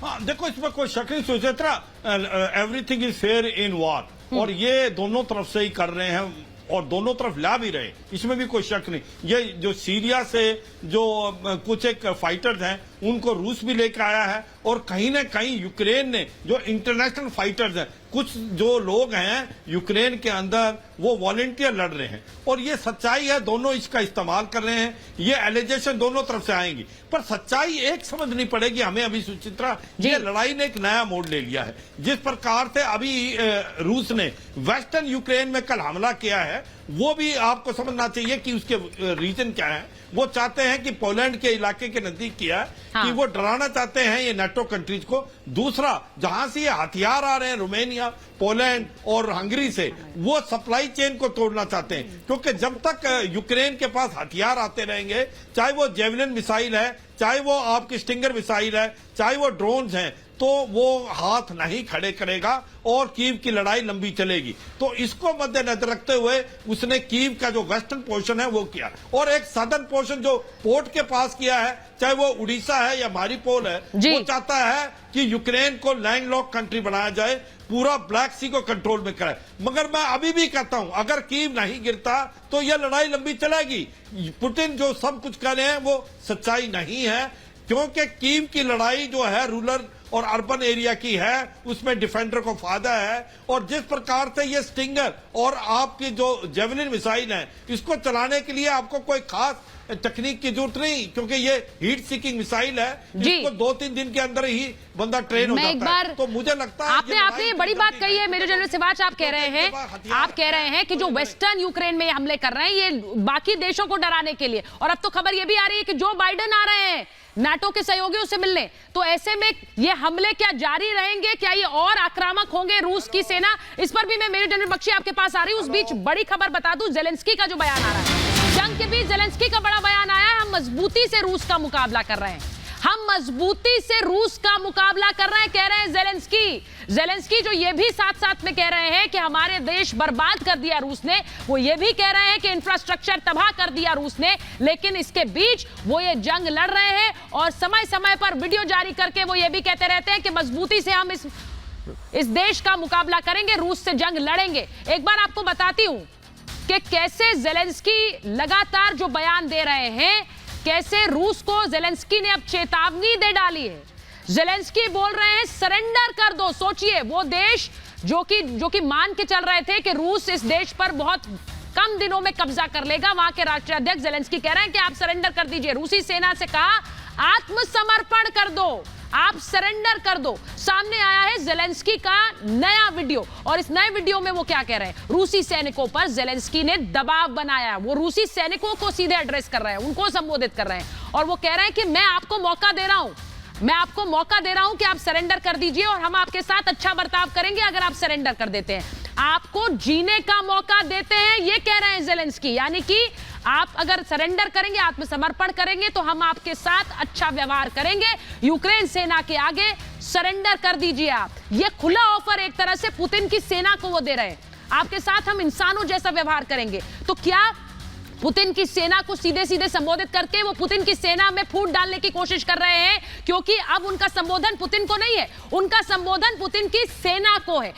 हाँ, देखो इसमें कोई शक नहीं Suchitra, everything is fair in war, और ये दोनों तरफ से ही कर रहे हैं और दोनों तरफ ला भी रहे, इसमें भी कोई शक नहीं। ये जो सीरिया से जो कुछ एक फाइटर्स हैं उनको रूस भी लेकर आया है, और कहीं ना कहीं यूक्रेन ने जो इंटरनेशनल फाइटर्स हैं, कुछ जो लोग हैं यूक्रेन के अंदर वो वॉलंटियर लड़ रहे हैं, और ये सच्चाई है, दोनों इसका इस्तेमाल कर रहे हैं। ये एलिगेशन दोनों तरफ से आएंगी, पर सच्चाई एक समझनी पड़ेगी हमें अभी सुचित्रा, ये लड़ाई ने एक नया मोड़ ले लिया है। जिस प्रकार से अभी रूस ने वेस्टर्न यूक्रेन में कल हमला किया है, वो भी आपको समझना चाहिए कि उसके रीजन क्या है। वो चाहते हैं कि पोलैंड के इलाके के नजदीक किया है, हाँ। कि वो डराना चाहते हैं ये नाटो कंट्रीज को। दूसरा, जहां से ये हथियार आ रहे हैं रोमानिया, पोलैंड और हंगरी से, वो सप्लाई चेन को तोड़ना चाहते हैं, क्योंकि जब तक यूक्रेन के पास हथियार आते रहेंगे, चाहे वो जेवलिन मिसाइल है, चाहे वो आपकी स्टिंगर मिसाइल है, चाहे वो ड्रोन्स हैं, तो वो हाथ नहीं खड़े करेगा और कीव की लड़ाई लंबी चलेगी। तो इसको मद्देनजर रखते हुए उसने कीव का जो वेस्टर्न पोर्शन है वो किया, और एक सदर्न पोर्शन जो पोर्ट के पास किया है, चाहे वो उड़ीसा है या मारिपोल है, वो चाहता है कि यूक्रेन को लैंडलॉक कंट्री बनाया जाए, पूरा ब्लैक सी को कंट्रोल में कराए। मगर मैं अभी भी कहता हूं, अगर कीव नहीं गिरता तो यह लड़ाई लंबी चलेगी। पुतिन जो सब कुछ कह रहे हैं वो सच्चाई नहीं है, क्योंकि कीव की लड़ाई जो है रूरल और अर्बन एरिया की है, उसमें डिफेंडर को फायदा है। और जिस प्रकार से ये स्टिंगर और आपकी जो जेवलिन मिसाइल है, इसको चलाने के लिए आपको कोई खास तकनीक की जरूरत नहीं, क्योंकि ये हीट सीकिंग मिसाइल है, इसको 2-3 दिन के अंदर ही बंदा ट्रेन हो जाता है। तो मुझे लगता है आपने ये बड़ी बात कही है मेजर जनरल सिवाच। आप कह रहे हैं कि जो वेस्टर्न यूक्रेन में हमले कर रहे हैं ये बाकी देशों को डराने के लिए, और अब तो खबर ये भी आ रही है कि जो बाइडेन आ रहे हैं नाटो के सहयोगियों से मिलने, तो ऐसे में ये हमले क्या जारी रहेंगे, क्या ये और आक्रामक होंगे रूस की सेना? इस पर भी मैं मेजर जनरल बख्शी आपके पास आ रही हूं। उस बीच बड़ी खबर बता दूं, जेलेंस्की का जो बयान आ रहा है, जंग के बीच जेलेंस्की का बड़ा बयान आया है, हम मजबूती से रूस का मुकाबला कर रहे हैं, हम मजबूती से रूस का मुकाबला कर रहे हैं, कह रहे हैं जेलेंस्की जो ये भी साथ साथ में कह रहे हैं कि हमारे देश बर्बाद कर दिया रूस ने, वो ये भी कह रहे हैं कि इंफ्रास्ट्रक्चर तबाह कर दिया रूस ने, लेकिन इसके बीच वो ये जंग लड़ रहे हैं, और समय समय पर वीडियो जारी करके वो ये भी कहते रहते हैं कि मजबूती से हम इस देश का मुकाबला करेंगे, रूस से जंग लड़ेंगे। एक बार आपको बताती हूं कि कैसे जेलेंस्की लगातार जो बयान दे रहे हैं, कैसे रूस को जेलेंस्की ने अब चेतावनी दे डाली है। जेलेंस्की बोल रहे हैं सरेंडर कर दो। सोचिए, वो देश जो कि मान के चल रहे थे कि रूस इस देश पर बहुत कम दिनों में कब्जा कर लेगा, वहां के राष्ट्राध्यक्ष जेलेंस्की कह रहे हैं कि आप सरेंडर कर दीजिए। रूसी सेना से कहा आत्मसमर्पण कर दो, आप सरेंडर कर दो। सामने आया है जेलेंस्की का नया वीडियो, और इस नए वीडियो में वो क्या कह रहे हैं? रूसी सैनिकों पर जेलेंस्की ने दबाव बनाया, वो रूसी सैनिकों को सीधे एड्रेस कर रहे हैं, उनको संबोधित कर रहे हैं, और वो कह रहे हैं कि मैं आपको मौका दे रहा हूं, मैं आपको मौका दे रहा हूं कि आप सरेंडर कर दीजिए, और हम आपके साथ अच्छा बर्ताव करेंगे अगर आप सरेंडर कर देते हैं। आपको जीने का मौका देते हैं, ये कह रहे हैं जेलेंस्की, यानी कि आप अगर सरेंडर करेंगे, आत्मसमर्पण करेंगे, तो हम आपके साथ अच्छा व्यवहार करेंगे, यूक्रेन सेना के आगे सरेंडर कर दीजिए आप। ये खुला ऑफर एक तरह से पुतिन की सेना को वो दे रहे हैं, आपके साथ हम इंसानों जैसा व्यवहार करेंगे। तो क्या पुतिन की सेना को सीधे सीधे संबोधित करके वो पुतिन की सेना में फूट डालने की कोशिश कर रहे हैं? क्योंकि अब उनका संबोधन पुतिन को नहीं है, उनका संबोधन पुतिन की सेना को है।